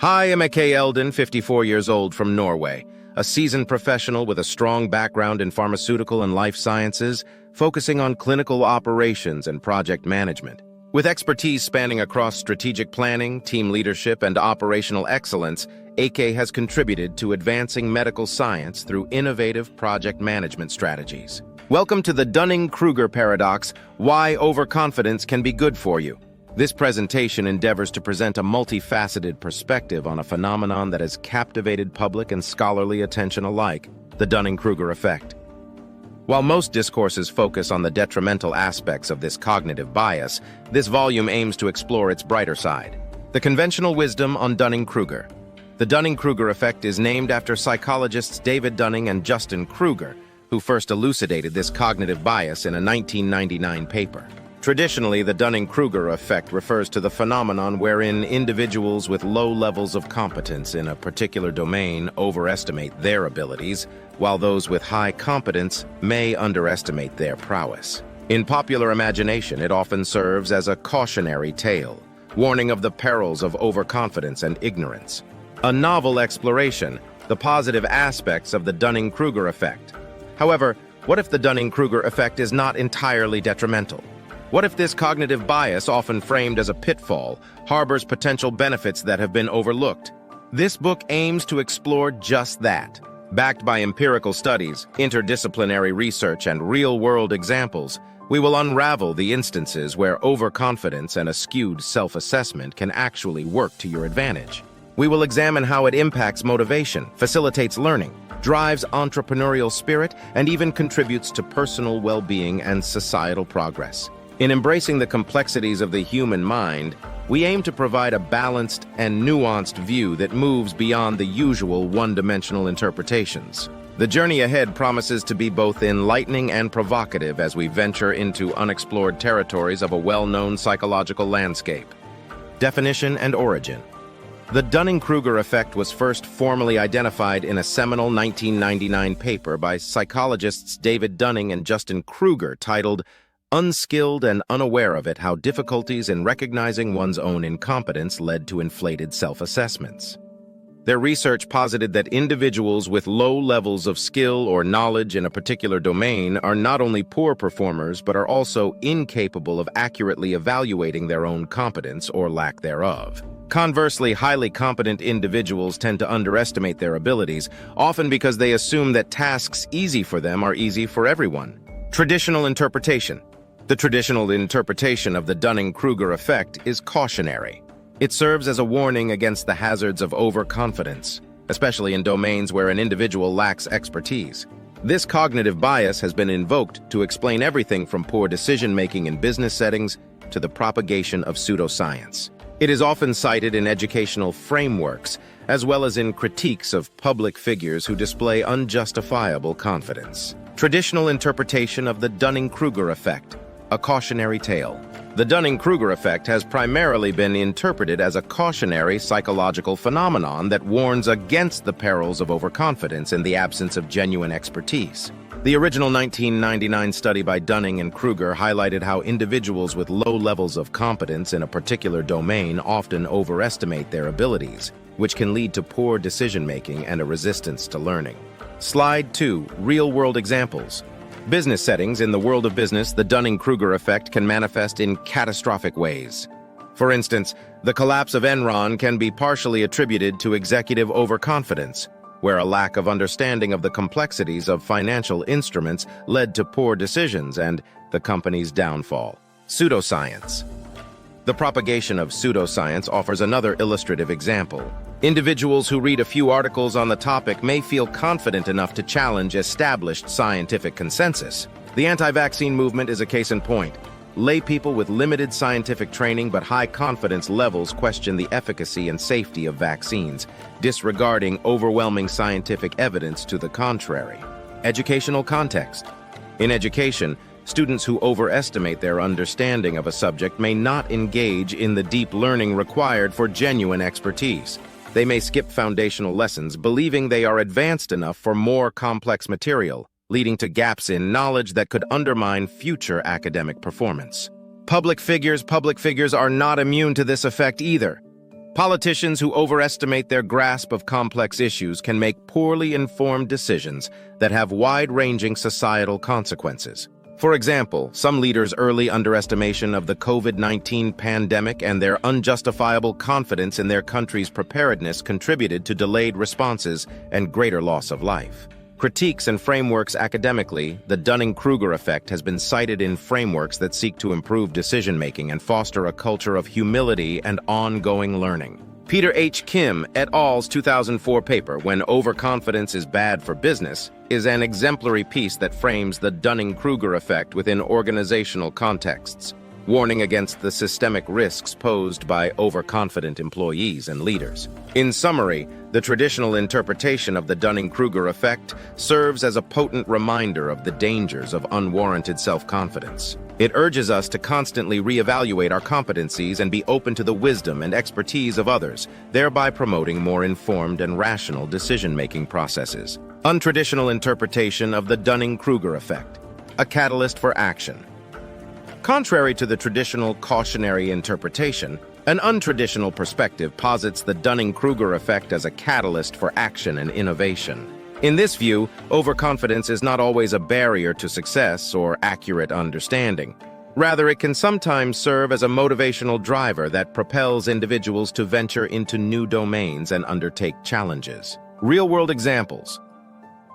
Hi, I'm Aake Elden, 54 years old from Norway, a seasoned professional with a strong background in pharmaceutical and life sciences, focusing on clinical operations and project management. With expertise spanning across strategic planning, team leadership, and operational excellence, Aake has contributed to advancing medical science through innovative project management strategies. Welcome to the Dunning-Kruger paradox, why overconfidence can be good for you. This presentation endeavors to present a multifaceted perspective on a phenomenon that has captivated public and scholarly attention alike, the Dunning-Kruger effect. While most discourses focus on the detrimental aspects of this cognitive bias, this volume aims to explore its brighter side. The conventional wisdom on Dunning-Kruger. The Dunning-Kruger effect is named after psychologists David Dunning and Justin Kruger, who first elucidated this cognitive bias in a 1999 paper. Traditionally, the Dunning-Kruger effect refers to the phenomenon wherein individuals with low levels of competence in a particular domain overestimate their abilities, while those with high competence may underestimate their prowess. In popular imagination, it often serves as a cautionary tale, warning of the perils of overconfidence and ignorance. A novel exploration, the positive aspects of the Dunning-Kruger effect. However, what if the Dunning-Kruger effect is not entirely detrimental? What if this cognitive bias, often framed as a pitfall, harbors potential benefits that have been overlooked? This book aims to explore just that. Backed by empirical studies, interdisciplinary research, and real-world examples, we will unravel the instances where overconfidence and a skewed self-assessment can actually work to your advantage. We will examine how it impacts motivation, facilitates learning, drives entrepreneurial spirit, and even contributes to personal well-being and societal progress. In embracing the complexities of the human mind, we aim to provide a balanced and nuanced view that moves beyond the usual one-dimensional interpretations. The journey ahead promises to be both enlightening and provocative as we venture into unexplored territories of a well-known psychological landscape. Definition and origin. The Dunning-Kruger effect was first formally identified in a seminal 1999 paper by psychologists David Dunning and Justin Kruger titled Unskilled and Unaware of It, How Difficulties in Recognizing One's Own Incompetence Led to Inflated Self-Assessments. Their research posited that individuals with low levels of skill or knowledge in a particular domain are not only poor performers but are also incapable of accurately evaluating their own competence or lack thereof. Conversely, highly competent individuals tend to underestimate their abilities, often because they assume that tasks easy for them are easy for everyone. Traditional interpretation. The traditional interpretation of the Dunning-Kruger effect is cautionary. It serves as a warning against the hazards of overconfidence, especially in domains where an individual lacks expertise. This cognitive bias has been invoked to explain everything from poor decision-making in business settings to the propagation of pseudoscience. It is often cited in educational frameworks, as well as in critiques of public figures who display unjustifiable confidence. Traditional interpretation of the Dunning-Kruger effect. A cautionary tale. The Dunning-Kruger effect has primarily been interpreted as a cautionary psychological phenomenon that warns against the perils of overconfidence in the absence of genuine expertise. The original 1999 study by Dunning and Kruger highlighted how individuals with low levels of competence in a particular domain often overestimate their abilities, which can lead to poor decision-making and a resistance to learning. Slide 2. Real-world examples. Business settings. In the world of business, the Dunning-Kruger effect can manifest in catastrophic ways. For instance, the collapse of Enron can be partially attributed to executive overconfidence, where a lack of understanding of the complexities of financial instruments led to poor decisions and the company's downfall. Pseudoscience. The propagation of pseudoscience offers another illustrative example. Individuals who read a few articles on the topic may feel confident enough to challenge established scientific consensus. The anti-vaccine movement is a case in point. Lay people with limited scientific training but high confidence levels question the efficacy and safety of vaccines, disregarding overwhelming scientific evidence to the contrary. Educational context. In education, students who overestimate their understanding of a subject may not engage in the deep learning required for genuine expertise. They may skip foundational lessons, believing they are advanced enough for more complex material, leading to gaps in knowledge that could undermine future academic performance. Public figures are not immune to this effect either. Politicians who overestimate their grasp of complex issues can make poorly informed decisions that have wide-ranging societal consequences. For example, some leaders' early underestimation of the COVID-19 pandemic and their unjustifiable confidence in their country's preparedness contributed to delayed responses and greater loss of life. Critiques and frameworks academically, the Dunning-Kruger effect has been cited in frameworks that seek to improve decision-making and foster a culture of humility and ongoing learning. Peter H. Kim et al.'s 2004 paper, When Overconfidence is Bad for Business, is an exemplary piece that frames the Dunning-Kruger effect within organizational contexts, warning against the systemic risks posed by overconfident employees and leaders. In summary, the traditional interpretation of the Dunning-Kruger effect serves as a potent reminder of the dangers of unwarranted self-confidence. It urges us to constantly reevaluate our competencies and be open to the wisdom and expertise of others, thereby promoting more informed and rational decision-making processes. Untraditional interpretation of the Dunning-Kruger effect, a catalyst for action. Contrary to the traditional cautionary interpretation, an untraditional perspective posits the Dunning-Kruger effect as a catalyst for action and innovation. In this view, overconfidence is not always a barrier to success or accurate understanding. Rather, it can sometimes serve as a motivational driver that propels individuals to venture into new domains and undertake challenges. Real-world examples.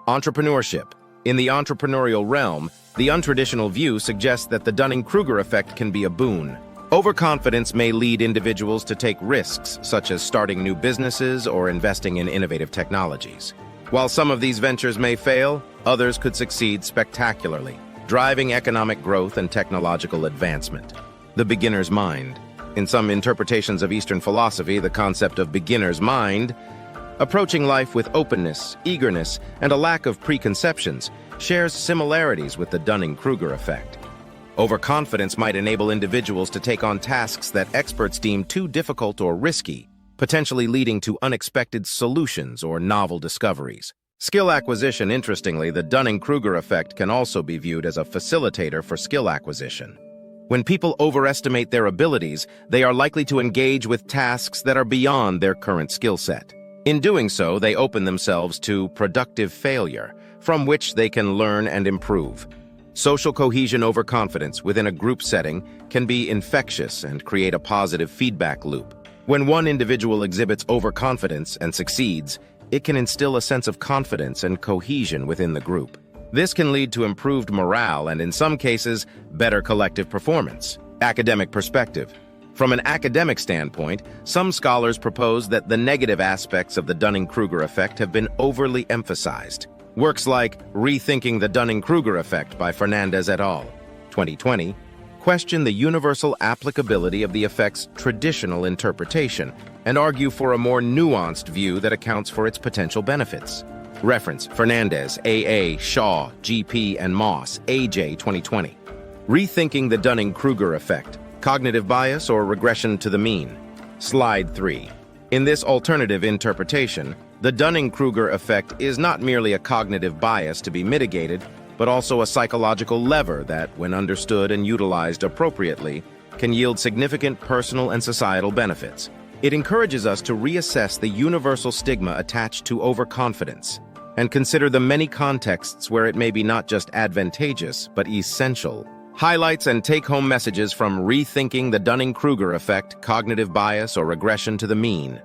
Entrepreneurship. In the entrepreneurial realm, the untraditional view suggests that the Dunning-Kruger effect can be a boon. Overconfidence may lead individuals to take risks, such as starting new businesses or investing in innovative technologies. While some of these ventures may fail, others could succeed spectacularly, driving economic growth and technological advancement. The beginner's mind. In some interpretations of Eastern philosophy, the concept of beginner's mind, approaching life with openness, eagerness, and a lack of preconceptions, shares similarities with the Dunning-Kruger effect. Overconfidence might enable individuals to take on tasks that experts deem too difficult or risky, potentially leading to unexpected solutions or novel discoveries. Skill acquisition. Interestingly, the Dunning-Kruger effect can also be viewed as a facilitator for skill acquisition. When people overestimate their abilities, they are likely to engage with tasks that are beyond their current skill set. In doing so, they open themselves to productive failure, from which they can learn and improve. Social cohesion. Overconfidence within a group setting can be infectious and create a positive feedback loop. When one individual exhibits overconfidence and succeeds, it can instill a sense of confidence and cohesion within the group. This can lead to improved morale and, in some cases, better collective performance. Academic perspective. From an academic standpoint, some scholars propose that the negative aspects of the Dunning-Kruger effect have been overly emphasized. Works like Rethinking the Dunning-Kruger Effect by Fernandez et al., 2020, question the universal applicability of the effect's traditional interpretation and argue for a more nuanced view that accounts for its potential benefits. Reference: Fernandez, A.A., Shaw, G.P., and Moss, A.J., 2020. Rethinking the Dunning-Kruger Effect, Cognitive Bias or Regression to the Mean. Slide 3. In this alternative interpretation, the Dunning-Kruger effect is not merely a cognitive bias to be mitigated, but also a psychological lever that, when understood and utilized appropriately, can yield significant personal and societal benefits. It encourages us to reassess the universal stigma attached to overconfidence and consider the many contexts where it may be not just advantageous, but essential. Highlights and take-home messages from Rethinking the Dunning-Kruger Effect, Cognitive Bias or Regression to the Mean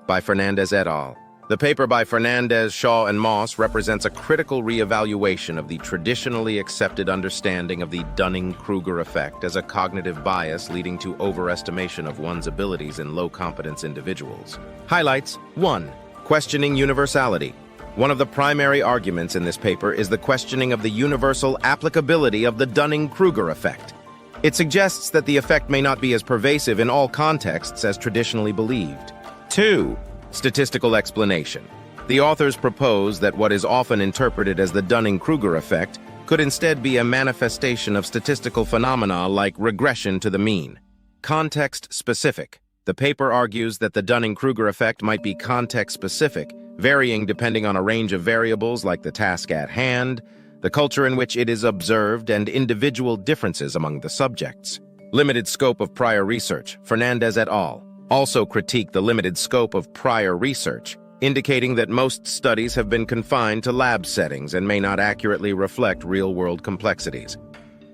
by Fernandez et al. The paper by Fernandez, Shaw, and Moss represents a critical reevaluation of the traditionally accepted understanding of the Dunning-Kruger effect as a cognitive bias leading to overestimation of one's abilities in low-competence individuals. Highlights: 1. Questioning universality. One of the primary arguments in this paper is the questioning of the universal applicability of the Dunning-Kruger effect. It suggests that the effect may not be as pervasive in all contexts as traditionally believed. 2. Statistical explanation. The authors propose that what is often interpreted as the Dunning-Kruger effect could instead be a manifestation of statistical phenomena like regression to the mean. Context-specific. The paper argues that the Dunning-Kruger effect might be context-specific, varying depending on a range of variables like the task at hand, the culture in which it is observed, and individual differences among the subjects. Limited scope of prior research. Fernandez et al., Also critique the limited scope of prior research, indicating that most studies have been confined to lab settings and may not accurately reflect real-world complexities.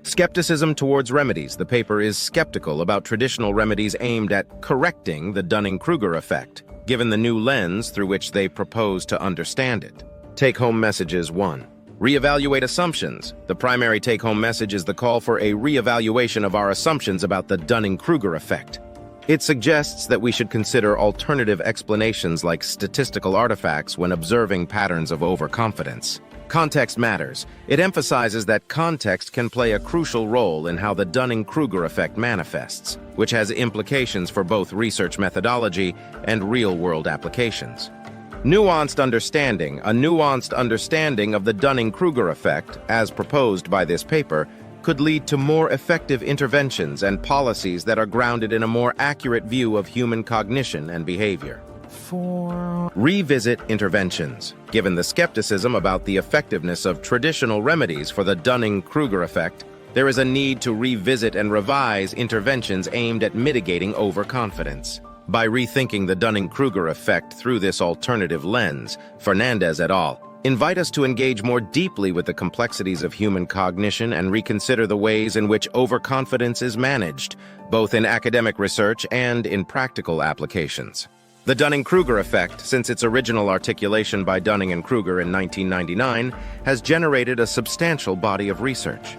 Skepticism towards remedies. The paper is skeptical about traditional remedies aimed at correcting the Dunning-Kruger effect, given the new lens through which they propose to understand it. Take-home messages 1. Reevaluate assumptions. The primary take-home message is the call for a reevaluation of our assumptions about the Dunning-Kruger effect. It suggests that we should consider alternative explanations like statistical artifacts when observing patterns of overconfidence. Context matters. It emphasizes that context can play a crucial role in how the Dunning-Kruger effect manifests, which has implications for both research methodology and real-world applications. Nuanced understanding. A nuanced understanding of the Dunning-Kruger effect, as proposed by this paper, could lead to more effective interventions and policies that are grounded in a more accurate view of human cognition and behavior. 4. Revisit interventions. Given the skepticism about the effectiveness of traditional remedies for the Dunning-Kruger effect, there is a need to revisit and revise interventions aimed at mitigating overconfidence. By rethinking the Dunning-Kruger effect through this alternative lens, Fernandez et al. Invite us to engage more deeply with the complexities of human cognition and reconsider the ways in which overconfidence is managed, both in academic research and in practical applications. The Dunning-Kruger effect, since its original articulation by Dunning and Kruger in 1999, has generated a substantial body of research.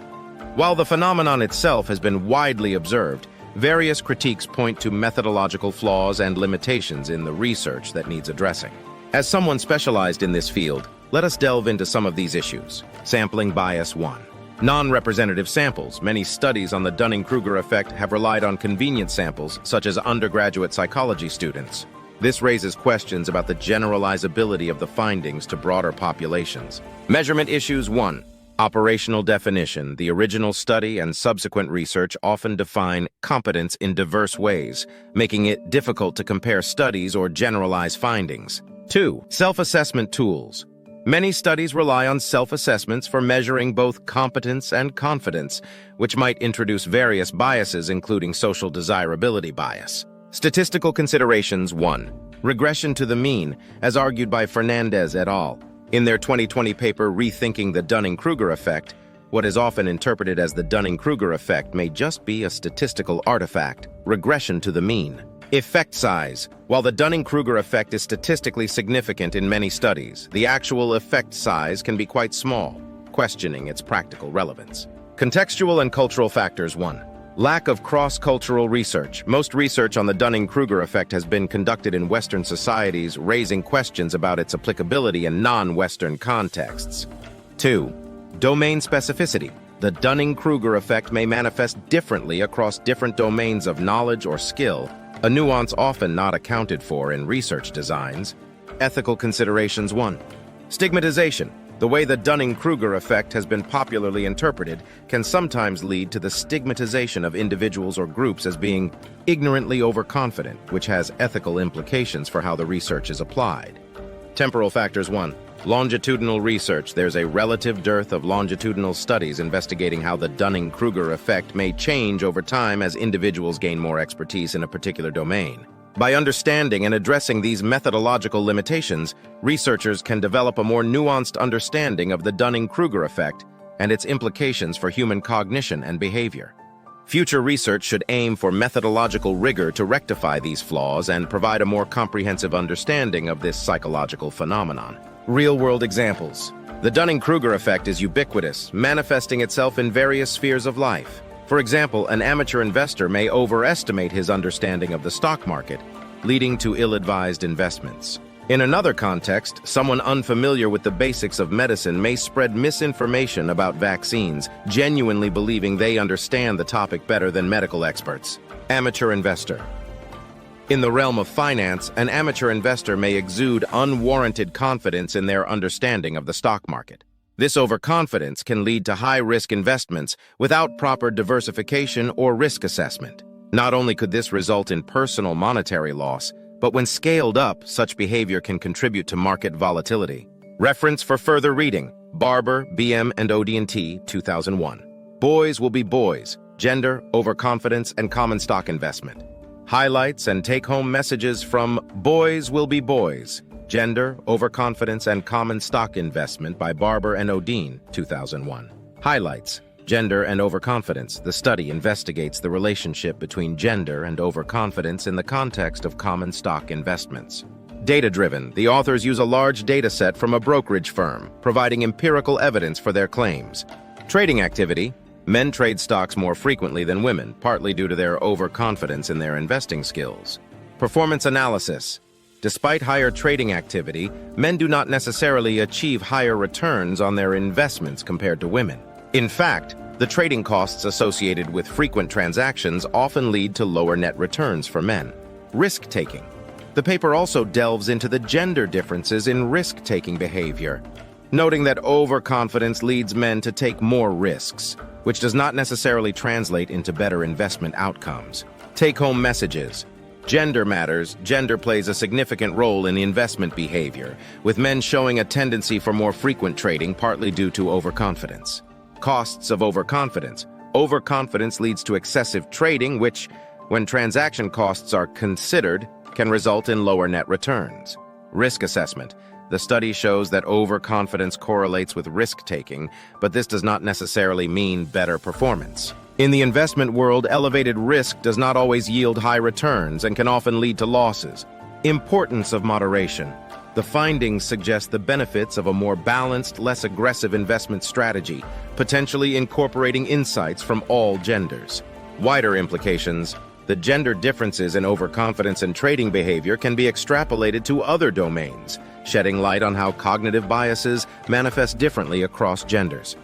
While the phenomenon itself has been widely observed, various critiques point to methodological flaws and limitations in the research that needs addressing. As someone specialized in this field, let us delve into some of these issues. Sampling bias 1. Non-representative samples. Many studies on the Dunning-Kruger effect have relied on convenient samples, such as undergraduate psychology students. This raises questions about the generalizability of the findings to broader populations. Measurement issues 1. Operational definition. The original study and subsequent research often define competence in diverse ways, making it difficult to compare studies or generalize findings. 2. Self-assessment tools. Many studies rely on self-assessments for measuring both competence and confidence, which might introduce various biases, including social desirability bias. Statistical considerations 1. Regression to the mean, as argued by Fernandez et al. In their 2020 paper, Rethinking the Dunning-Kruger Effect, what is often interpreted as the Dunning-Kruger effect may just be a statistical artifact, regression to the mean. Effect size. While the Dunning-Kruger effect is statistically significant in many studies, the actual effect size can be quite small, questioning its practical relevance. Contextual and cultural factors 1. Lack of cross-cultural research. Most research on the Dunning-Kruger effect has been conducted in Western societies, raising questions about its applicability in non-Western contexts. 2. Domain specificity. The Dunning-Kruger effect may manifest differently across different domains of knowledge or skill, a nuance often not accounted for in research designs. Ethical considerations 1. Stigmatization. The way the Dunning-Kruger effect has been popularly interpreted can sometimes lead to the stigmatization of individuals or groups as being ignorantly overconfident, which has ethical implications for how the research is applied. Temporal factors 1. Longitudinal research. There's a relative dearth of longitudinal studies investigating how the Dunning-Kruger effect may change over time as individuals gain more expertise in a particular domain. By understanding and addressing these methodological limitations, researchers can develop a more nuanced understanding of the Dunning-Kruger effect and its implications for human cognition and behavior. Future research should aim for methodological rigor to rectify these flaws and provide a more comprehensive understanding of this psychological phenomenon. Real-world examples. The Dunning-Kruger effect is ubiquitous, manifesting itself in various spheres of life. For example, an amateur investor may overestimate his understanding of the stock market, leading to ill-advised investments. In another context, someone unfamiliar with the basics of medicine may spread misinformation about vaccines, genuinely believing they understand the topic better than medical experts. Amateur investor. In the realm of finance, an amateur investor may exude unwarranted confidence in their understanding of the stock market. This overconfidence can lead to high-risk investments without proper diversification or risk assessment. Not only could this result in personal monetary loss, but when scaled up, such behavior can contribute to market volatility. Reference for further reading: Barber, BM, and OD&T, 2001. Boys Will Be Boys: Gender, Overconfidence, and Common Stock Investment. Highlights and take-home messages from Boys Will Be Boys, Gender, Overconfidence, and Common Stock Investment by Barber and Odine, 2001. Highlights: Gender and Overconfidence. The study investigates the relationship between gender and overconfidence in the context of common stock investments. Data-driven. The authors use a large data set from a brokerage firm, providing empirical evidence for their claims. Trading activity. Men trade stocks more frequently than women, partly due to their overconfidence in their investing skills. Performance analysis. Despite higher trading activity, men do not necessarily achieve higher returns on their investments compared to women. In fact, the trading costs associated with frequent transactions often lead to lower net returns for men. Risk-taking. The paper also delves into the gender differences in risk-taking behavior, noting that overconfidence leads men to take more risks, which does not necessarily translate into better investment outcomes. Take-home messages. Gender matters. Gender plays a significant role in investment behavior, with men showing a tendency for more frequent trading, partly due to overconfidence. Costs of overconfidence. Overconfidence leads to excessive trading, which, when transaction costs are considered, can result in lower net returns. Risk assessment. The study shows that overconfidence correlates with risk-taking, but this does not necessarily mean better performance. In the investment world, elevated risk does not always yield high returns and can often lead to losses. Importance of moderation. The findings suggest the benefits of a more balanced, less aggressive investment strategy, potentially incorporating insights from all genders. Wider implications. The gender differences in overconfidence and trading behavior can be extrapolated to other domains, shedding light on how cognitive biases manifest differently across genders.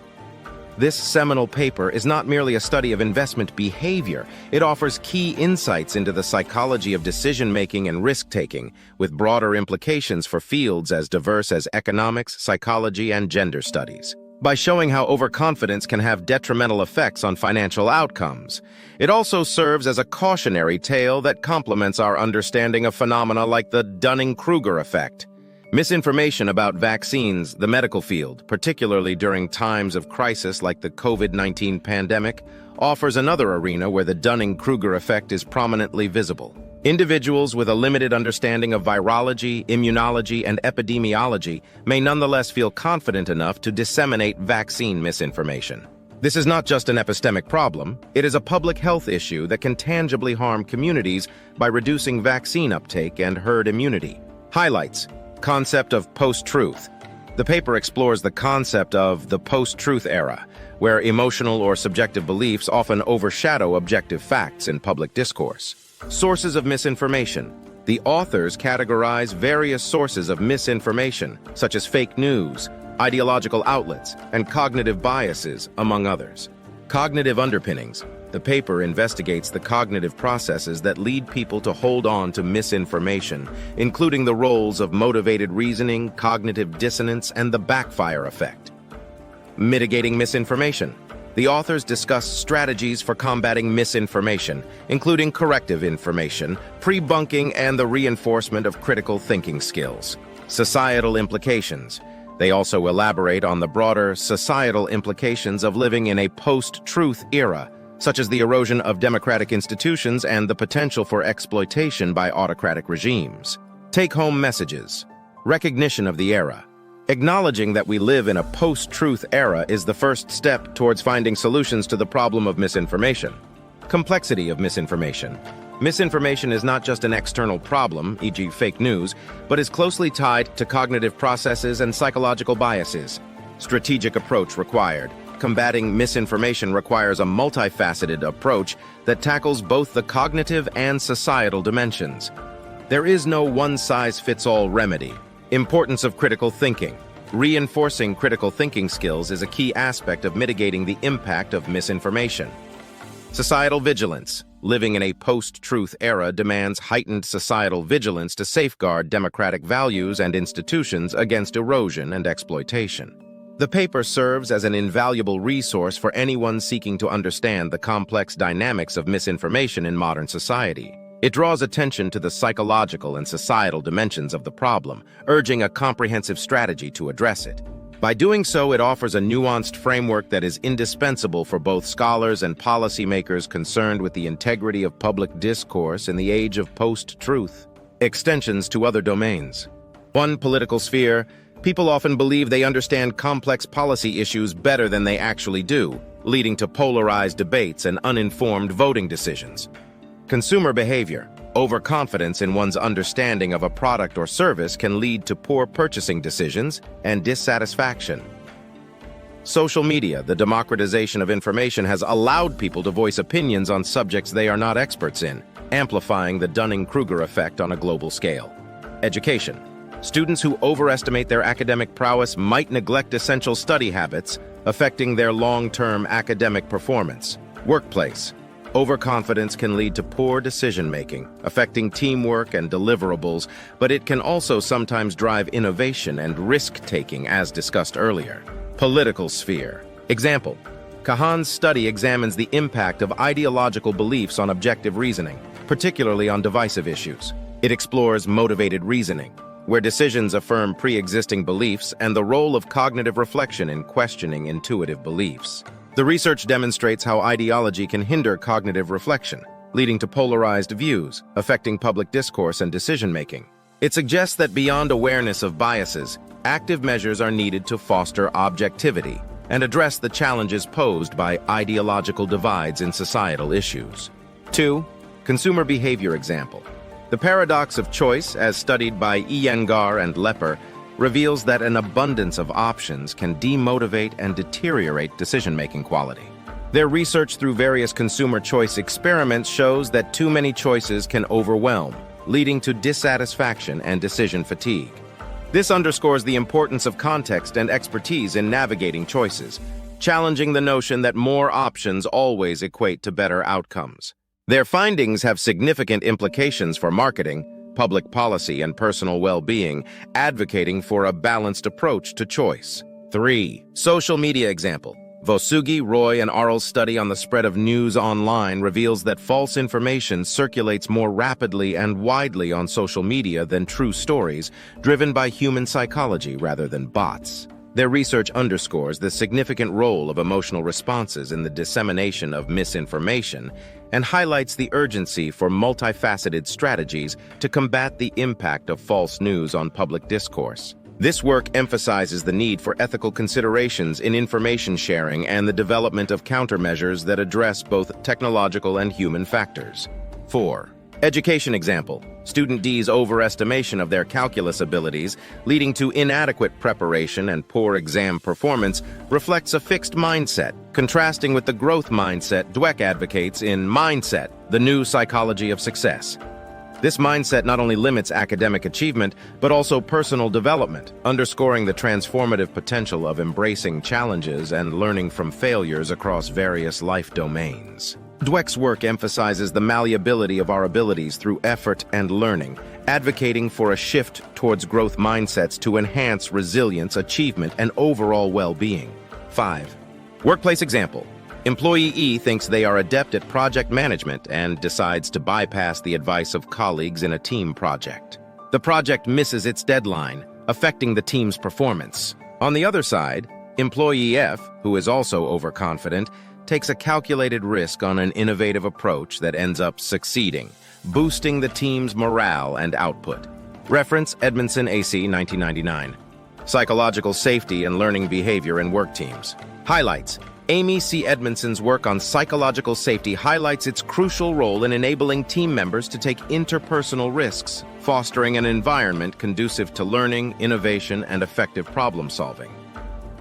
This seminal paper is not merely a study of investment behavior. It offers key insights into the psychology of decision-making and risk-taking, with broader implications for fields as diverse as economics, psychology, and gender studies. By showing how overconfidence can have detrimental effects on financial outcomes, it also serves as a cautionary tale that complements our understanding of phenomena like the Dunning-Kruger effect. Misinformation about vaccines, the medical field, particularly during times of crisis like the COVID-19 pandemic, offers another arena where the Dunning-Kruger effect is prominently visible. Individuals with a limited understanding of virology, immunology, and epidemiology may nonetheless feel confident enough to disseminate vaccine misinformation. This is not just an epistemic problem, it is a public health issue that can tangibly harm communities by reducing vaccine uptake and herd immunity. Highlights. Concept of post-truth. The paper explores the concept of the post-truth era, where emotional or subjective beliefs often overshadow objective facts in public discourse. Sources of misinformation. The authors categorize various sources of misinformation, such as fake news, ideological outlets, and cognitive biases, among others. Cognitive underpinnings. The paper investigates the cognitive processes that lead people to hold on to misinformation, including the roles of motivated reasoning, cognitive dissonance, and the backfire effect. Mitigating misinformation. The authors discuss strategies for combating misinformation, including corrective information, pre-bunking, and the reinforcement of critical thinking skills. Societal implications. They also elaborate on the broader societal implications of living in a post-truth era, such as the erosion of democratic institutions and the potential for exploitation by autocratic regimes. Take-home messages. Recognition of the era. Acknowledging that we live in a post-truth era is the first step towards finding solutions to the problem of misinformation. Complexity of misinformation. Misinformation is not just an external problem, e.g. fake news, but is closely tied to cognitive processes and psychological biases. Strategic approach required. Combating misinformation requires a multifaceted approach that tackles both the cognitive and societal dimensions. There is no one-size-fits-all remedy. Importance of critical thinking. Reinforcing critical thinking skills is a key aspect of mitigating the impact of misinformation. Societal vigilance. Living in a post-truth era demands heightened societal vigilance to safeguard democratic values and institutions against erosion and exploitation. The paper serves as an invaluable resource for anyone seeking to understand the complex dynamics of misinformation in modern society. It draws attention to the psychological and societal dimensions of the problem, urging a comprehensive strategy to address it. By doing so, it offers a nuanced framework that is indispensable for both scholars and policymakers concerned with the integrity of public discourse in the age of post-truth. Extensions to other domains. 1. Political sphere. People often believe they understand complex policy issues better than they actually do, leading to polarized debates and uninformed voting decisions. Consumer behavior. Overconfidence in one's understanding of a product or service can lead to poor purchasing decisions and dissatisfaction. Social media, the democratization of information, has allowed people to voice opinions on subjects they are not experts in, amplifying the Dunning-Kruger effect on a global scale. Education. Students who overestimate their academic prowess might neglect essential study habits, affecting their long-term academic performance. Workplace. Overconfidence can lead to poor decision-making, affecting teamwork and deliverables, but it can also sometimes drive innovation and risk-taking, as discussed earlier. Political sphere. Example: Kahan's study examines the impact of ideological beliefs on objective reasoning, particularly on divisive issues. It explores motivated reasoning, where decisions affirm pre-existing beliefs, and the role of cognitive reflection in questioning intuitive beliefs. The research demonstrates how ideology can hinder cognitive reflection, leading to polarized views, affecting public discourse and decision-making. It suggests that beyond awareness of biases, active measures are needed to foster objectivity and address the challenges posed by ideological divides in societal issues. 2. Consumer behavior example. The paradox of choice, as studied by Iyengar and Lepper, reveals that an abundance of options can demotivate and deteriorate decision-making quality. Their research through various consumer choice experiments shows that too many choices can overwhelm, leading to dissatisfaction and decision fatigue. This underscores the importance of context and expertise in navigating choices, challenging the notion that more options always equate to better outcomes. Their findings have significant implications for marketing, public policy, and personal well-being, advocating for a balanced approach to choice. 3. Social media example. Vosugi, Roy, and Arl's study on the spread of news online reveals that false information circulates more rapidly and widely on social media than true stories, driven by human psychology rather than bots. Their research underscores the significant role of emotional responses in the dissemination of misinformation and highlights the urgency for multifaceted strategies to combat the impact of false news on public discourse. This work emphasizes the need for ethical considerations in information sharing and the development of countermeasures that address both technological and human factors. 4. Education example. Student D's overestimation of their calculus abilities, leading to inadequate preparation and poor exam performance, reflects a fixed mindset, contrasting with the growth mindset Dweck advocates in Mindset, the New Psychology of Success. This mindset not only limits academic achievement, but also personal development, underscoring the transformative potential of embracing challenges and learning from failures across various life domains. Dweck's work emphasizes the malleability of our abilities through effort and learning, advocating for a shift towards growth mindsets to enhance resilience, achievement, and overall well-being. 5. Workplace example. Employee E thinks they are adept at project management and decides to bypass the advice of colleagues in a team project. The project misses its deadline, affecting the team's performance. On the other side, Employee F, who is also overconfident, takes a calculated risk on an innovative approach that ends up succeeding, boosting the team's morale and output. Reference Edmondson AC 1999. Psychological Safety and Learning Behavior in Work Teams. Highlights. Amy C. Edmondson's work on psychological safety highlights its crucial role in enabling team members to take interpersonal risks, fostering an environment conducive to learning, innovation, and effective problem-solving.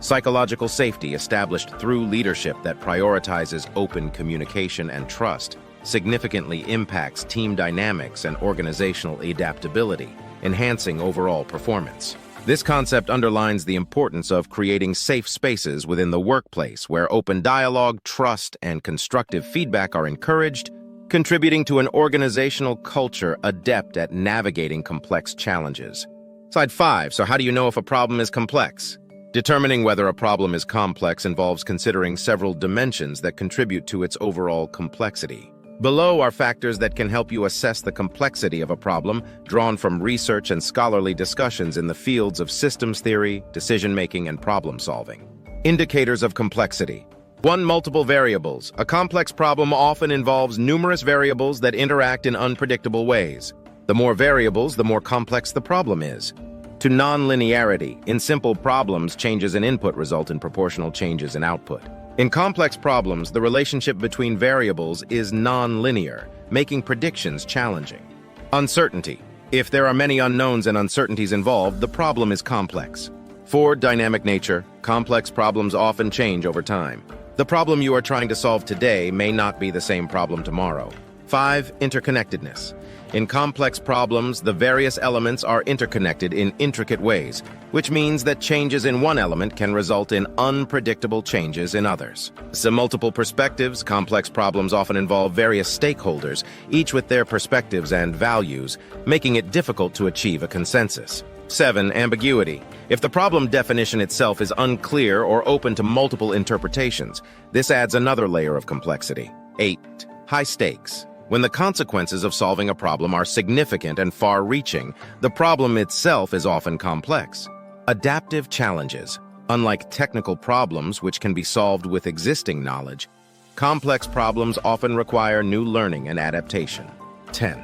Psychological safety, established through leadership that prioritizes open communication and trust, significantly impacts team dynamics and organizational adaptability, enhancing overall performance. This concept underlines the importance of creating safe spaces within the workplace where open dialogue, trust, and constructive feedback are encouraged, contributing to an organizational culture adept at navigating complex challenges. Slide 5. So how do you know if a problem is complex? Determining whether a problem is complex involves considering several dimensions that contribute to its overall complexity. Below are factors that can help you assess the complexity of a problem, drawn from research and scholarly discussions in the fields of systems theory, decision-making, and problem-solving. Indicators of complexity. 1. Multiple variables. A complex problem often involves numerous variables that interact in unpredictable ways. The more variables, the more complex the problem is. 2. Nonlinearity. In simple problems, changes in input result in proportional changes in output. In complex problems, the relationship between variables is nonlinear, making predictions challenging. Uncertainty. If there are many unknowns and uncertainties involved, the problem is complex. 4. Dynamic nature. Complex problems often change over time. The problem you are trying to solve today may not be the same problem tomorrow. 5. Interconnectedness. In complex problems, the various elements are interconnected in intricate ways, which means that changes in one element can result in unpredictable changes in others. So multiple perspectives, complex problems often involve various stakeholders, each with their perspectives and values, making it difficult to achieve a consensus. 7. Ambiguity. If the problem definition itself is unclear or open to multiple interpretations, this adds another layer of complexity. 8. High stakes. When the consequences of solving a problem are significant and far-reaching, the problem itself is often complex. Adaptive challenges. Unlike technical problems, which can be solved with existing knowledge, complex problems often require new learning and adaptation. 10.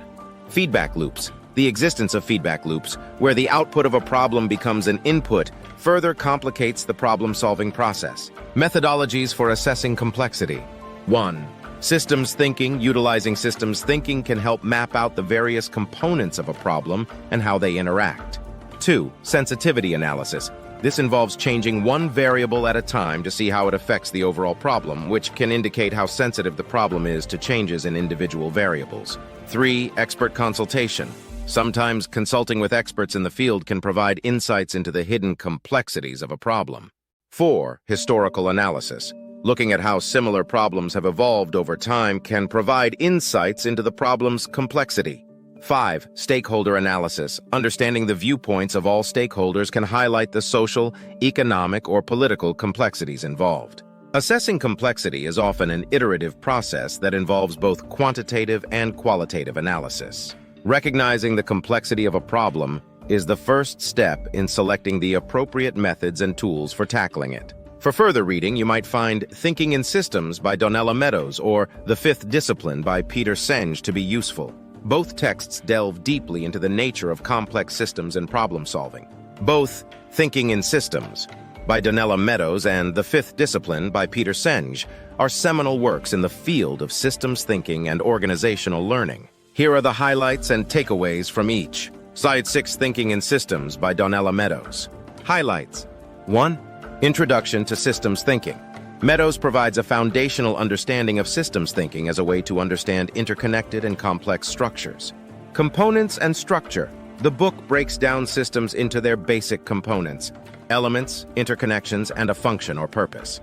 Feedback loops. The existence of feedback loops, where the output of a problem becomes an input, further complicates the problem-solving process. Methodologies for assessing complexity. 1. Systems thinking. Utilizing systems thinking can help map out the various components of a problem and how they interact. 2. Sensitivity analysis. This involves changing one variable at a time to see how it affects the overall problem, which can indicate how sensitive the problem is to changes in individual variables. 3. Expert consultation. Sometimes consulting with experts in the field can provide insights into the hidden complexities of a problem. 4. Historical analysis. Looking at how similar problems have evolved over time can provide insights into the problem's complexity. 5. Stakeholder analysis. Understanding the viewpoints of all stakeholders can highlight the social, economic, or political complexities involved. Assessing complexity is often an iterative process that involves both quantitative and qualitative analysis. Recognizing the complexity of a problem is the first step in selecting the appropriate methods and tools for tackling it. For further reading, you might find Thinking in Systems by Donella Meadows or The Fifth Discipline by Peter Senge to be useful. Both texts delve deeply into the nature of complex systems and problem-solving. Both Thinking in Systems by Donella Meadows and The Fifth Discipline by Peter Senge are seminal works in the field of systems thinking and organizational learning. Here are the highlights and takeaways from each. Side 6, Thinking in Systems by Donella Meadows. Highlights. 1. Introduction to Systems Thinking. Meadows provides a foundational understanding of systems thinking as a way to understand interconnected and complex structures. Components and structure. The book breaks down systems into their basic components: elements, interconnections, and a function or purpose.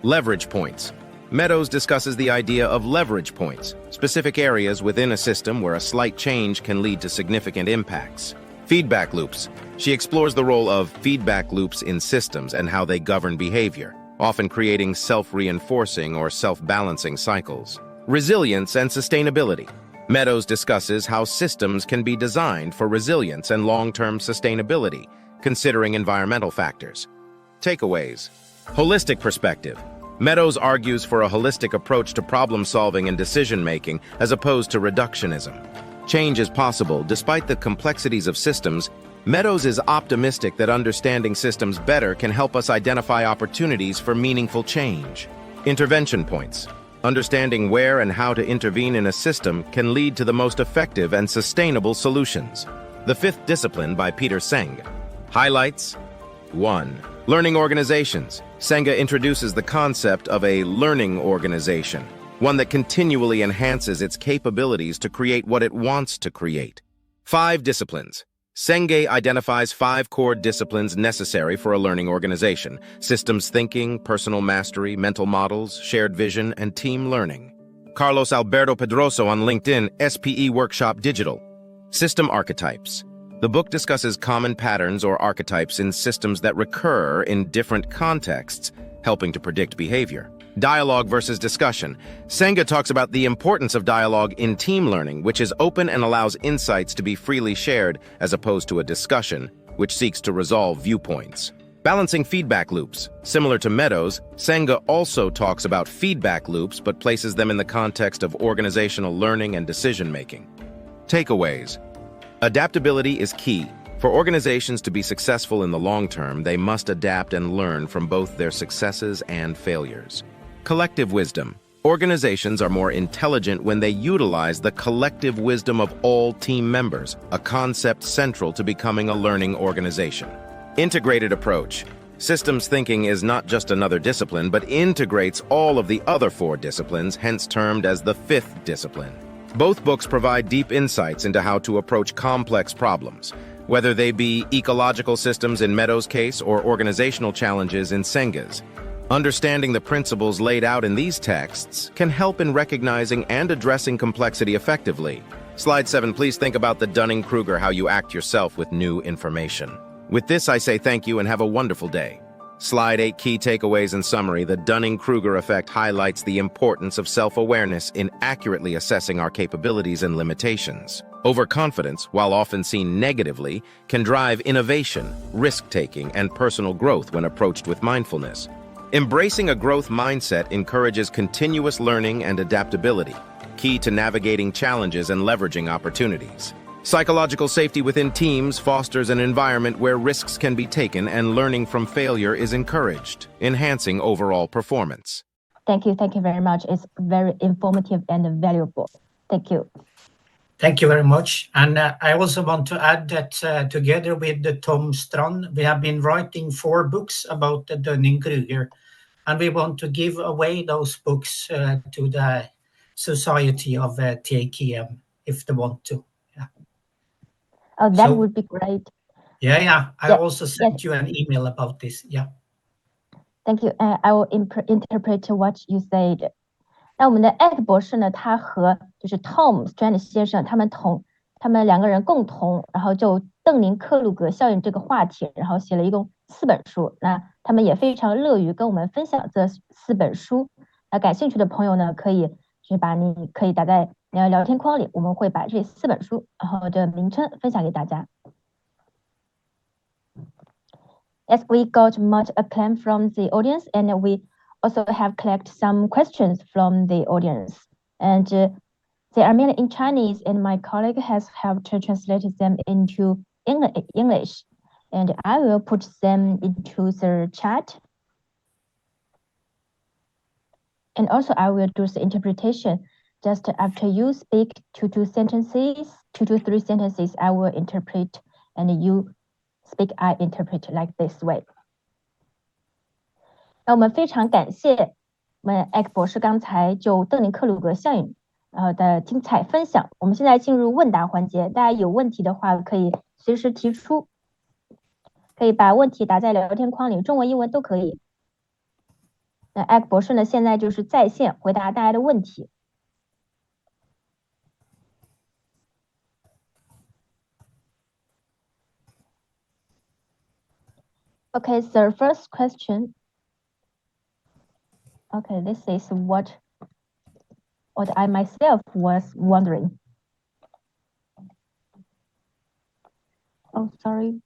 Leverage points. Meadows discusses the idea of leverage points, specific areas within a system where a slight change can lead to significant impacts. Feedback loops. She explores the role of feedback loops in systems and how they govern behavior, often creating self-reinforcing or self-balancing cycles. Resilience and sustainability. Meadows discusses how systems can be designed for resilience and long-term sustainability, considering environmental factors. Takeaways. Holistic perspective. Meadows argues for a holistic approach to problem-solving and decision-making as opposed to reductionism. Change is possible despite the complexities of systems. Meadows is optimistic that understanding systems better can help us identify opportunities for meaningful change. Intervention points. Understanding where and how to intervene in a system can lead to the most effective and sustainable solutions. The Fifth Discipline by Peter Senge. Highlights. 1. Learning organizations. Senge introduces the concept of a learning organization, one that continually enhances its capabilities to create what it wants to create. 5 disciplines. Senge identifies 5 core disciplines necessary for a learning organization: systems thinking, personal mastery, mental models, shared vision, and team learning. Carlos Alberto Pedroso on LinkedIn, SPE Workshop Digital. System archetypes. The book discusses common patterns or archetypes in systems that recur in different contexts, helping to predict behavior. Dialogue versus discussion. Senga talks about the importance of dialogue in team learning, which is open and allows insights to be freely shared, as opposed to a discussion, which seeks to resolve viewpoints. Balancing feedback loops. Similar to Meadows, Senga also talks about feedback loops but places them in the context of organizational learning and decision-making. Takeaways. Adaptability is key. For organizations to be successful in the long term, they must adapt and learn from both their successes and failures. Collective wisdom. Organizations are more intelligent when they utilize the collective wisdom of all team members, a concept central to becoming a learning organization. Integrated approach. Systems thinking is not just another discipline, but integrates all of the other 4 disciplines, hence termed as the 5th discipline. Both books provide deep insights into how to approach complex problems, whether they be ecological systems in Meadows' case or organizational challenges in Senga's. Understanding the principles laid out in these texts can help in recognizing and addressing complexity effectively. Slide 7, please think about the Dunning-Kruger, how you act yourself with new information. With this, I say thank you and have a wonderful day. Slide 8, key takeaways and summary. The Dunning-Kruger effect highlights the importance of self-awareness in accurately assessing our capabilities and limitations. Overconfidence, while often seen negatively, can drive innovation, risk-taking, and personal growth when approached with mindfulness. Embracing a growth mindset encourages continuous learning and adaptability, key to navigating challenges and leveraging opportunities. Psychological safety within teams fosters an environment where risks can be taken and learning from failure is encouraged, enhancing overall performance. Thank you very much. It's very informative and valuable. Thank you. Thank you very much. And I also want to add that together with Tom Strand, we have been writing 4 books about the Dunning-Kruger, and we want to give away those books to the Society of TKM if they want to. Yeah. Oh, that would be great. Yeah. I also sent you an email about this. Yeah. Thank you. I will interpret what you said. 那我们的 Aake 博士呢，他和就是 Tom Strand 先生，他们2个人共同，然后就邓宁克鲁格效应这个话题，然后写了一共4本书。那他们也非常乐于跟我们分享这4本书。那感兴趣的朋友呢，可以你可以打在聊天框里，我们会把这4本书，然后的名称分享给大家。As we got much acclaim from the audience, and we also have collected some questions from the audience, and they are mainly in Chinese, and my colleague has helped to translate them into English, and I will put them into the chat, and also I will do the interpretation. Just after you speak 2 to 3 sentences, I will interpret, and you speak, I interpret like this way. 那我们非常感谢我们 Aake 博士刚才就邓宁克鲁格效应的精彩分享。我们现在进入问答环节，大家有问题的话可以随时提出，可以把问题打在聊天框里，中文英文都可以。那 Aake 博士呢，现在就是在线回答大家的问题。Okay, so first question. Okay, this is what I myself was wondering. Oh, sorry.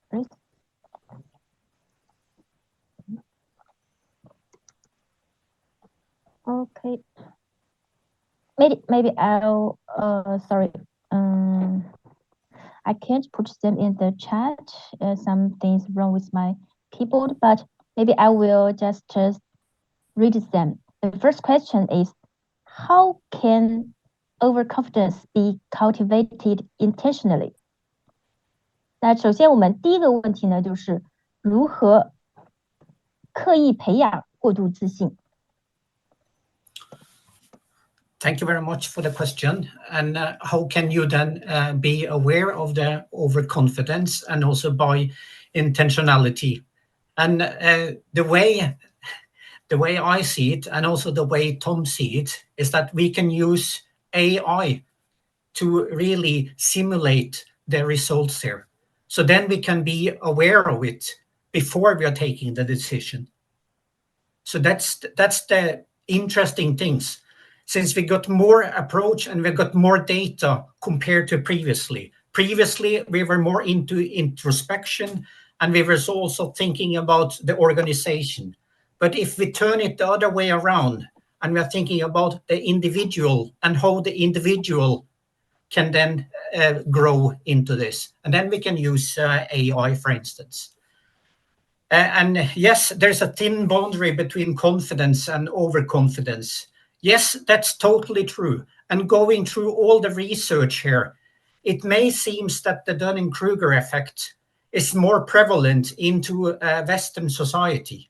Please. Okay. Maybe I'll sorry. I can't put them in the chat. Something's wrong with my keyboard, but maybe I will just read them. The first question is, how can overconfidence be cultivated intentionally? 那首先我们第一个问题呢，就是如何刻意培养过度自信。Thank you very much for the question. And how can you then be aware of the overconfidence and also by intentionality? And the way I see it, and also the way Tom sees it, is that we can use AI to really simulate the results here. So then we can be aware of it before we are taking the decision. So that's the interesting things. Since we got more approach and we got more data compared to previously. Previously, we were more into introspection and we were also thinking about the organization. But if we turn it the other way around and we are thinking about the individual and how the individual can then grow into this, and then we can use AI, for instance. And yes, there's a thin boundary between confidence and overconfidence. Yes, that's totally true. And going through all the research here, it may seem that the Dunning-Kruger effect is more prevalent into Western society.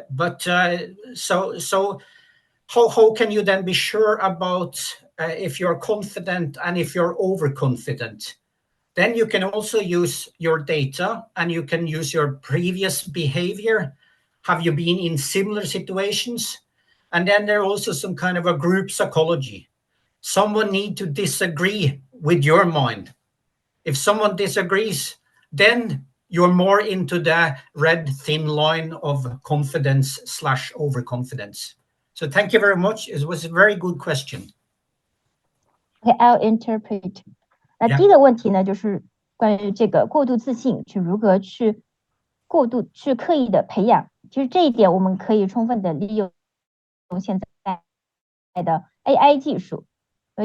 But so how can you then be sure about if you're confident and if you're overconfident? Then you can also use your data and you can use your previous behavior. Have you been in similar situations? And then there are also some kind of a group psychology. Someone need to disagree with your mind. If someone disagrees, then you're more into the red thin line of confidence / overconfidence. So thank you very much. It was a very good question. Okay, I'll interpret. 那第一个问题呢，就是关于这个过度自信，去如何去刻意的培养。其实这一点我们可以充分的利用现在的 AI 技术，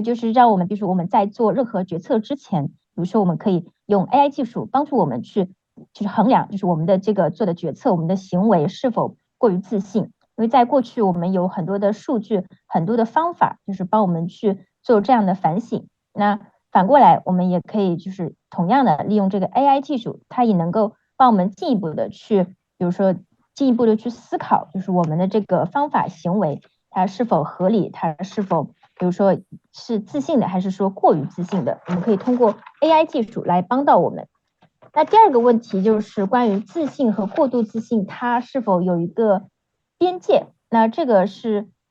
就是让我们，比如说我们在做任何决策之前，比如说我们可以用 AI 技术帮助我们去衡量，就是我们的这个做的决策，我们的行为是否过于自信。因为在过去我们有很多的数据，很多的方法，就是帮我们去做这样的反省。那反过来，我们也可以就是同样的利用这个 AI 技术，它也能够帮我们进一步的去，比如说进一步的去思考，就是我们的这个方法行为它是否合理，它是否比如说是自信的，还是说过于自信的，我们可以通过 AI 技术来帮到我们。那第二个问题就是关于自信和过度自信，它是否有一个边界？那这个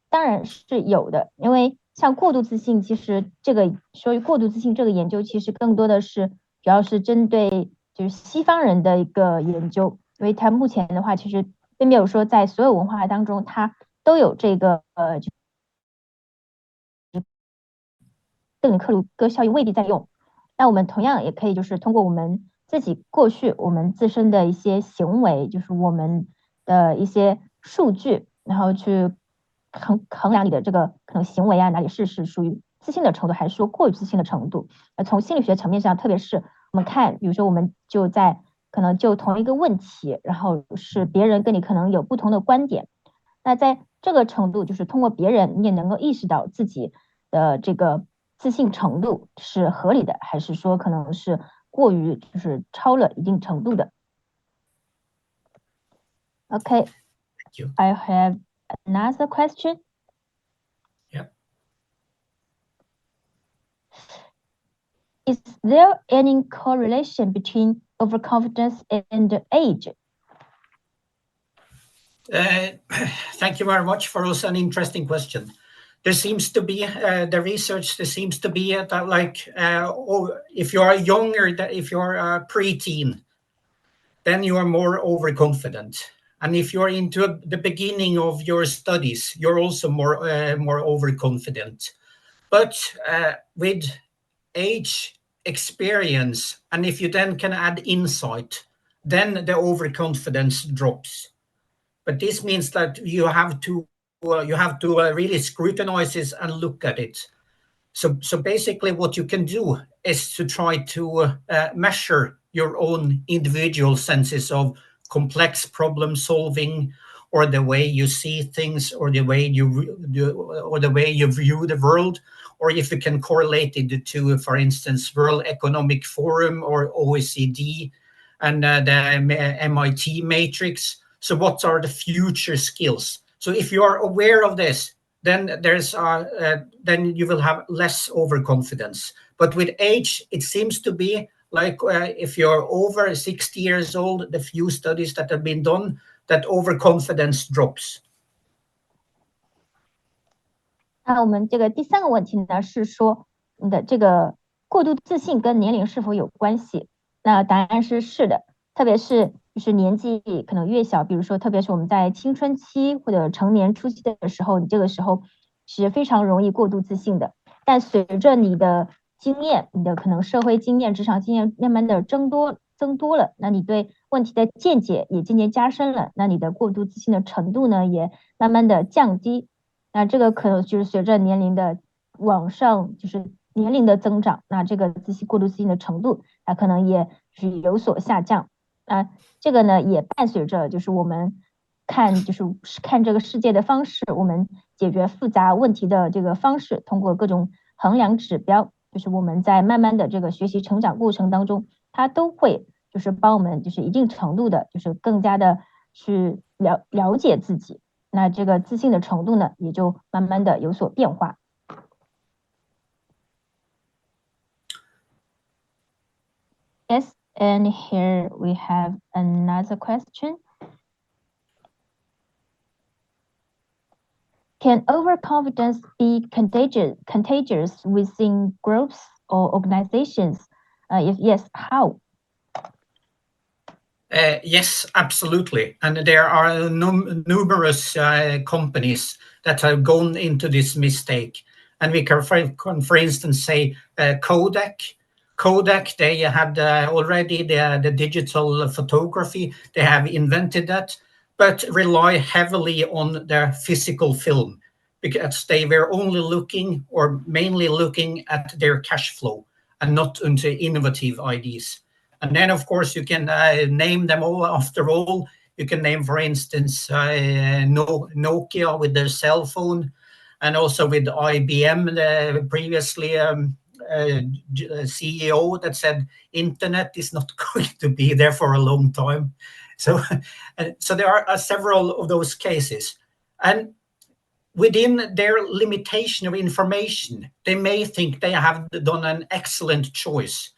当然是有的，因为像过度自信，其实这个关于过度自信这个研究，其实更多的是主要是针对就是西方人的一个研究，因为它目前的话，其实并没有说在所有文化当中它都有这个邓尼克鲁格效应未必在用。那我们同样也可以就是通过我们自己过去我们自身的一些行为，就是我们的一些数据，然后去衡量你的这个可能行为啊，哪里是属于自信的程度，还是说过于自信的程度。从心理学层面上，特别是我们看，比如说我们可能就同一个问题，然后是别人跟你可能有不同的观点，那在这个程度，就是通过别人你也能够意识到自己的这个自信程度是合理的，还是说可能是过于就是超了一定程度的。Okay, Thank you. I have another question. Yeah. Is there any correlation between overconfidence and age? Thank you very much for also an interesting question. There seems to be the research. There seems to be that like if you are younger, if you are a preteen, then you are more overconfident. And if you're into the beginning of your studies, you're also more overconfident. But with age, experience, and if you then can add insight, then the overconfidence drops. But this means that you have to really scrutinize this and look at it. So basically, what you can do is to try to measure your own individual senses of complex problem solving, or the way you see things, or the way you view the world, or if you can correlate it to, for instance, World Economic Forum or OECD and the MIT matrix. So what are the future skills? So if you are aware of this, then then you will have less overconfidence. But with age, it seems to be like if you're over 60 years old, the few studies that have been done, that overconfidence drops. 那我们这个第三个问题呢，是说你的这个过度自信跟年龄是否有关系？那答案是的，特别是就是年纪可能越小，比如说特别是我们在青春期或者成年初期的时候，你这个时候是非常容易过度自信的。但随着你的经验，你的可能社会经验、职场经验慢慢的增多了，那你对问题的见解也渐渐加深了，那你的过度自信的程度呢也慢慢的降低。那这个可能就是随着年龄的往上，就是年龄的增长，那这个过度自信的程度，它可能也是有所下降。这个呢也伴随着就是我们看这个世界的方式，我们解决复杂问题的这个方式，通过各种衡量指标，就是我们在慢慢的这个学习成长过程当中，它都会就是帮我们就是一定程度的，就是更加的去了解自己，那这个自信的程度呢也就慢慢的有所变化。Yes, and here we have another question. Can overconfidence be contagious within groups or organizations? If yes, how? Yes, absolutely. And there are numerous companies that have gone into this mistake. And we can, for instance, say Kodak. Kodak, they had already the digital photography. They have invented that, but rely heavily on their physical film because they were only looking or mainly looking at their cash flow and not into innovative ideas. And then, of course, you can name them all. After all, you can name, for instance, Nokia with their cell phone, and also with IBM, the previously CEO that said internet is not going to be there for a long time. So, so there are several of those cases. And within their limitation of information, they may think they have done an excellent choice,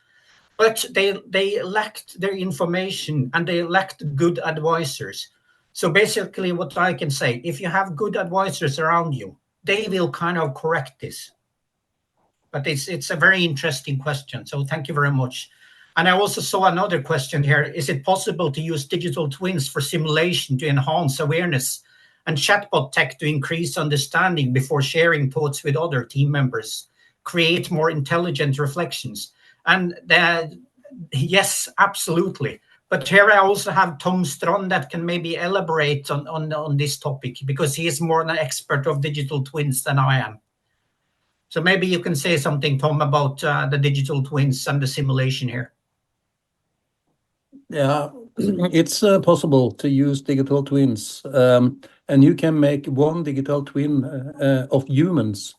but they lacked their information and they lacked good advisors. So basically what I can say, if you have good advisors around you, they will kind of correct this. But it's a very interesting question, so thank you very much. And I also saw another question here. Is it possible to use digital twins for simulation to enhance awareness and chatbot tech to increase understanding before sharing thoughts with other team members, create more intelligent reflections? And yes, absolutely. But here I also have Tom Strand that can maybe elaborate on this topic because he is more an expert of digital twins than I am. So maybe you can say something, Tom, about the digital twins and the simulation here. Yeah, it's possible to use digital twins, and you can make one digital twin of humans.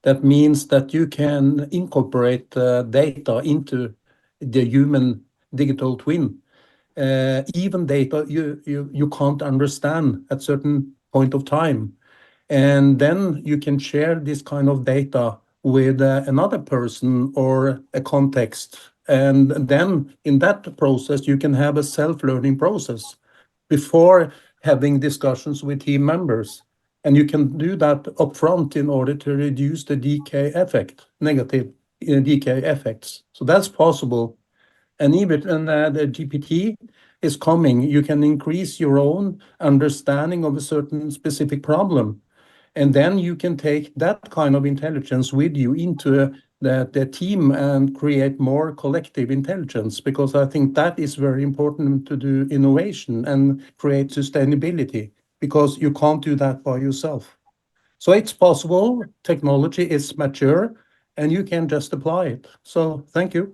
That means that you can incorporate data into the human digital twin, even data you can't understand at certain point of time. And then you can share this kind of data with another person or a context. And then in that process, you can have a self-learning process before having discussions with team members. And you can do that upfront in order to reduce the decay effect, negative decay effects. So that's possible. And even the GPT is coming, you can increase your own understanding of a certain specific problem. And then you can take that kind of intelligence with you into the team and create more collective intelligence, because I think that is very important to do innovation and create sustainability, because you can't do that by yourself. So it's possible, technology is mature, and you can just apply it. So thank you.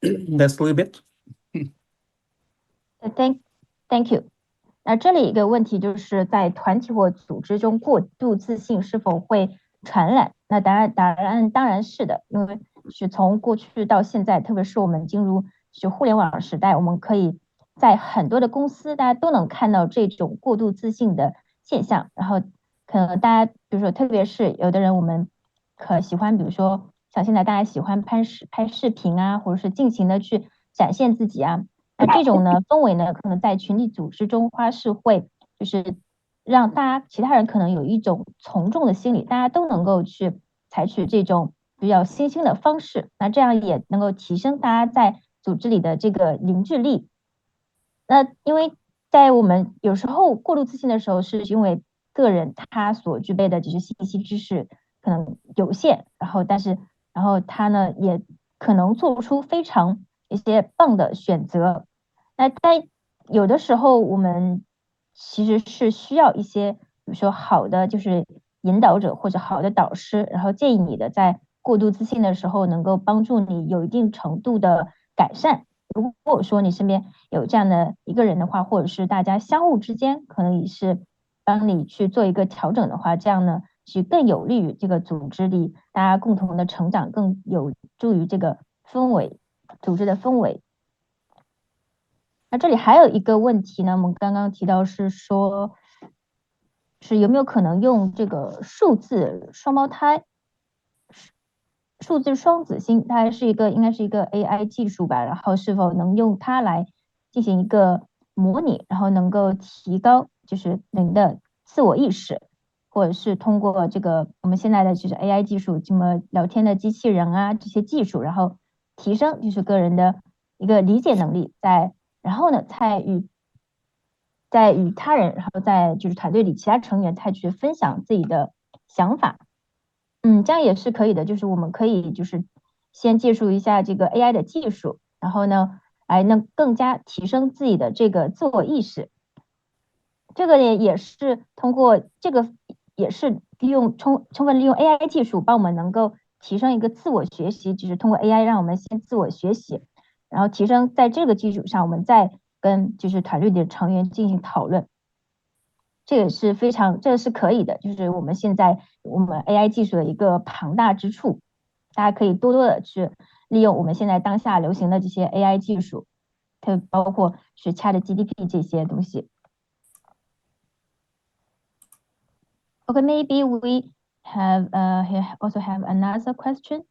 That's a little bit. Thank you. 那这里一个问题就是在团体或组织中过度自信是否会传染？那答案当然是的，因为是从过去到现在，特别是我们进入互联网时代，我们可以在很多的公司，大家都能看到这种过度自信的现象。然后可能大家比如说，特别是有的人我们可喜欢，比如说像现在大家喜欢拍视频啊，或者是尽情的去展现自己啊。那这种呢氛围呢，可能在群体组织中，它是会就是让其他人可能有一种从众的心理，大家都能够去采取这种比较新兴的方式，那这样也能够提升大家在组织里的这个凝聚力。那因为在我们有时候过度自信的时候，是因为个人他所具备的就是信息知识可能有限，然后他呢也可能做不出非常一些棒的选择。那在有的时候，我们其实是需要一些，比如说好的就是引导者或者好的导师，然后建议你的在过度自信的时候，能够帮助你有一定程度的改善。如果说你身边有这样的一个人的话，或者是大家相互之间可能也是帮你去做一个调整的话，这样呢是更有利于这个组织里大家共同的成长，更有助于这个氛围，组织的氛围。那这里还有一个问题呢，我们刚刚提到是说，是有没有可能用这个数字双胞胎、数字双子星，它应该是一个 AI 技术吧？然后是否能用它来进行一个模拟，然后能够提高就是人的自我意识，或者是通过这个我们现在的就是 AI 技术，这么聊天的机器人啊这些技术，然后提升就是个人的一个理解能力，然后呢再与他人，然后在就是团队里其他成员再去分享自己的想法。这样也是可以的，就是我们可以就是先借助一下这个 AI 的技术，然后呢，能更加提升自己的这个自我意识。这个也是通过这个也是充分利用 AI 技术，帮我们能够提升一个自我学习，就是通过 AI 让我们先自我学习，然后提升在这个基础上，我们再跟就是团队的成员进行讨论。这个是可以的，就是我们AI 技术的一个庞大之处，大家可以多多的去利用我们现在当下流行的这些 AI 技术，它包括是 ChatGPT 这些东西。Okay, maybe we also have another question.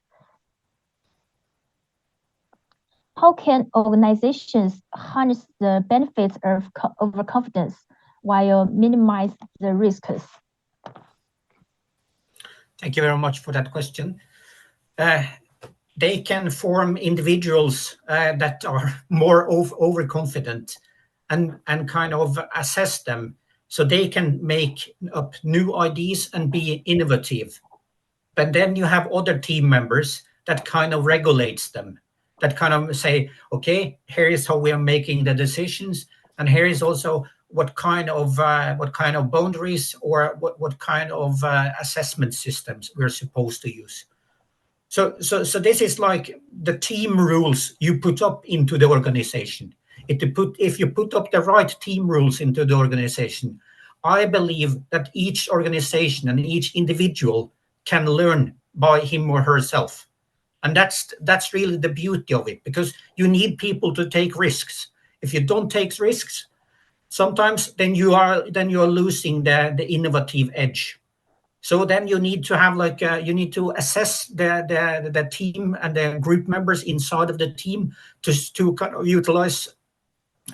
How can organizations harness the benefits of overconfidence while minimize the risks? Thank you very much for that question. They can form individuals that are more overconfident and kind of assess them so they can make up new ideas and be innovative. But then you have other team members that kind of regulates them, that kind of say, okay, here is how we are making the decisions, and here is also what kind of boundaries or what kind of assessment systems we're supposed to use. So this is like the team rules you put up into the organization. If you put up the right team rules into the organization, I believe that each organization and each individual can learn by him or herself. And that's really the beauty of it, because you need people to take risks. If you don't take risks, sometimes then you are losing the innovative edge. So then you need to have you need to assess the team and the group members inside of the team to kind of utilize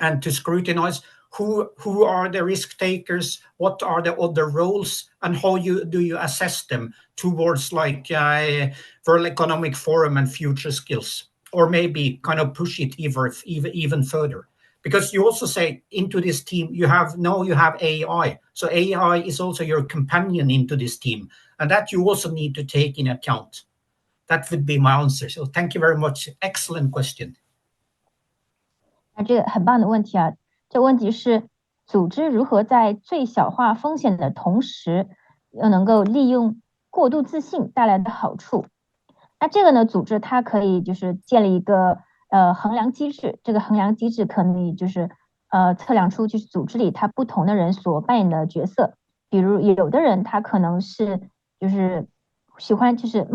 and to scrutinize who are the risk takers, what are the other roles, and how do you assess them towards World Economic Forum and future skills, or maybe kind of push it even further. Because you also say into this team, you have AI. So AI is also your companion into this team. And that you also need to take in account. That would be my answer. So thank you very much. Excellent question. 这个很棒的问题啊！这个问题是组织如何在最小化风险的同时，又能够利用过度自信带来的好处。那这个呢，组织它可以就是建立一个衡量机制，这个衡量机制可以就是测量出就是组织里他不同的人所扮演的角色。比如有的人他可能是就是喜欢就是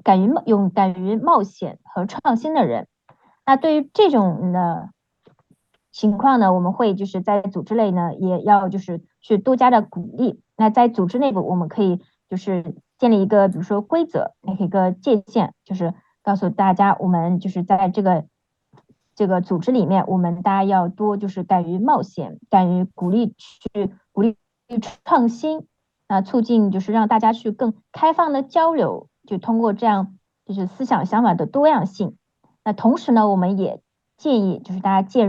敢于冒险和创新的人。那对于这种的情况呢，我们会就是在组织内呢，也要就是去多加的鼓励。那在组织内部，我们可以就是建立一个比如说规则，一个界限，就是告诉大家，我们就是在这个组织里面，我们大家要多就是敢于冒险，敢于鼓励创新，促进就是让大家去更开放的交流，就通过这样就是思想想法的多样性。那同时呢，我们也建议就是大家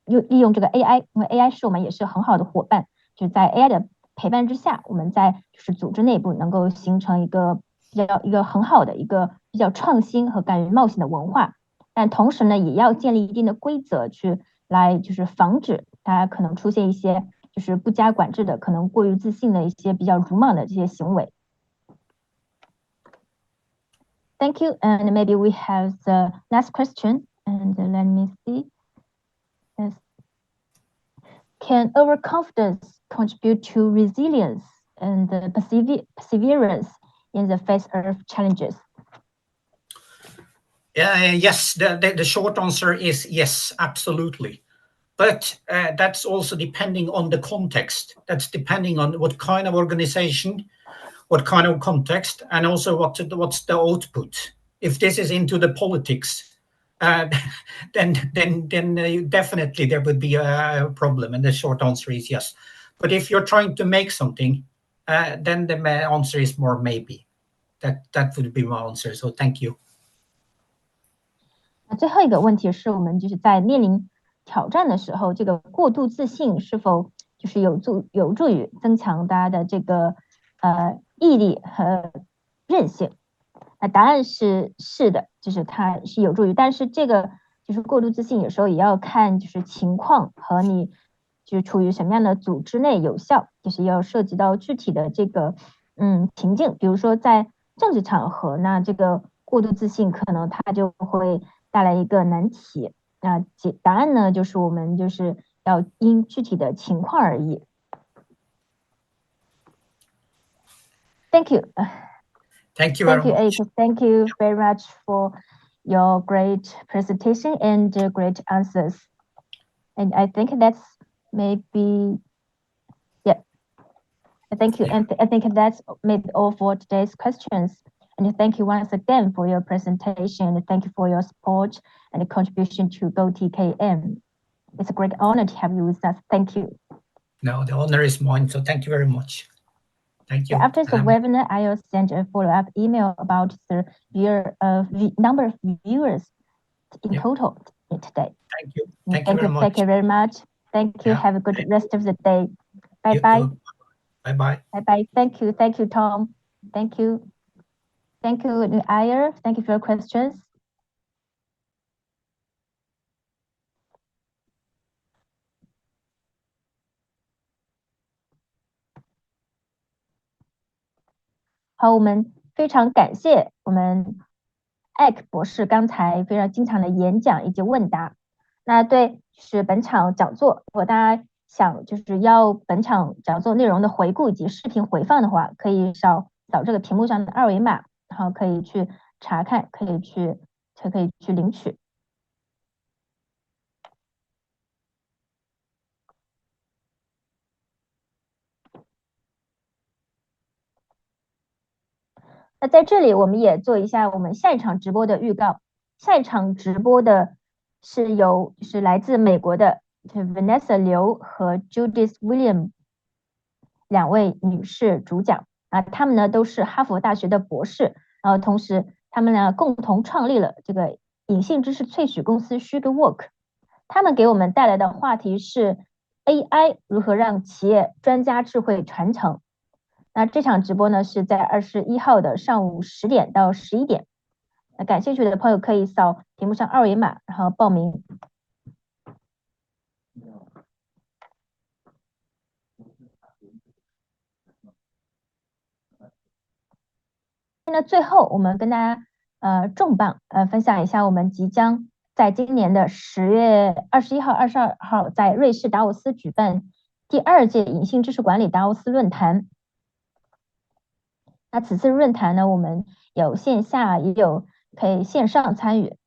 利用这个 AI，因为 AI 是我们也是很好的伙伴，就是在 AI 的陪伴之下，我们在就是组织内部能够形成一个很好的一个比较创新和敢于冒险的文化，但同时呢，也要建立一定的规则来就是防止大家可能出现一些就是不加管制的、可能过于自信的一些比较鲁莽的这些行为。Thank you, and maybe we have the next question, and let me see. Yes. Can overconfidence contribute to resilience and perseverance in the face of challenges? Yes, the short answer is yes, absolutely. But that's also depending on the context. That's depending on what kind of organization, what kind of context, and also what's the output. If this is into the politics, then definitely there would be a problem. And the short answer is yes. But if you're trying to make something, then the answer is more maybe. That would be my answer. So thank you. 最后一个问题是我们就是在面临挑战的时候，这个过度自信是否就是有助于增强大家的这个毅力和韧性？答案是的，就是它是有助于，但是这个就是过度自信有时候也要看就是情况和你就是处于什么样的组织内有效，就是要涉及到具体的这个情境，比如说在政治场合，那这个过度自信可能它就会带来一个难题。那答案呢，就是我们就是要因具体的情况而异。Thank you. Thank you very much. Aake. Thank you very much for your great presentation and great answers. And I think that's maybe, yeah. Thank you. Yeah. And I think that's maybe all for today's questions. And thank you once again for your presentation. And thank you for your support and contribution to GO-TKM. It's a great honor to have you with us. Thank you. No, the honor is mine. So thank you very much. Thank you. So after the webinar, I will send a follow-up email about the number of viewers in total today. Thank you. Thank you very much. Thank you very much. Thank you. Yeah. Have a good rest of the day. Bye-bye. Bye-bye. Bye-bye. Thank you. Thank you, Tom. Thank you. Thank you, Ayer. Thank you for your questions. 好，我们非常感谢我们 Aake 博士刚才非常精彩的演讲以及问答。那是本场讲座，如果大家想就是要本场讲座内容的回顾以及视频回放的话，可以扫这个屏幕上的二维码，然后可以去查看，可以去领取。那在这里我们也做一下我们下一场直播的预告。下一场直播的是就是来自美国的 Vanessa 刘和 Judith William 两位女士主讲啊，她们呢都是哈佛大学的博士，然后同时她们呢共同创立了这个隐性知识萃取公司 SugarWork。他们给我们带来的话题是 AI 如何让企业专家智慧传承。那这场直播呢是在21号的上午10点到11点。那感兴趣的朋友可以扫屏幕上二维码，然后报名。那最后我们跟大家重磅分享一下，我们即将在今年的10月21号、22号在瑞士达沃斯举办第2届隐性知识管理达沃斯论坛。那此次论坛呢，我们有线下也有可以线上参与。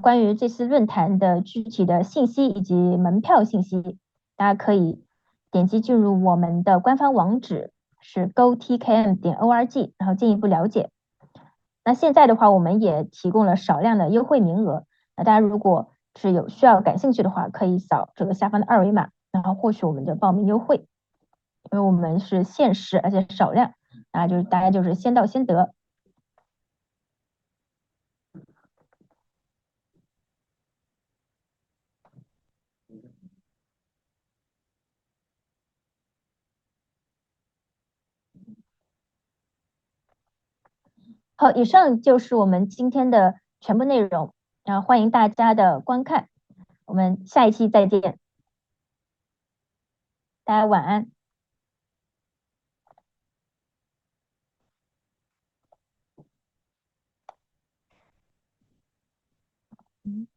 关于这次论坛的具体的信息以及门票信息，大家可以点击进入我们的官方网址是 GO-TKM.org， 然后进一步了解。那现在的话，我们也提供了少量的优惠名额。那大家如果是有需要感兴趣的话，可以扫这个下方的二维码，然后获取我们的报名优惠。因为我们是限时而且少量。就是大家就是先到先得。好，以上就是我们今天的全部内容，然后欢迎大家的观看，我们下一期再见，大家晚安。嗯。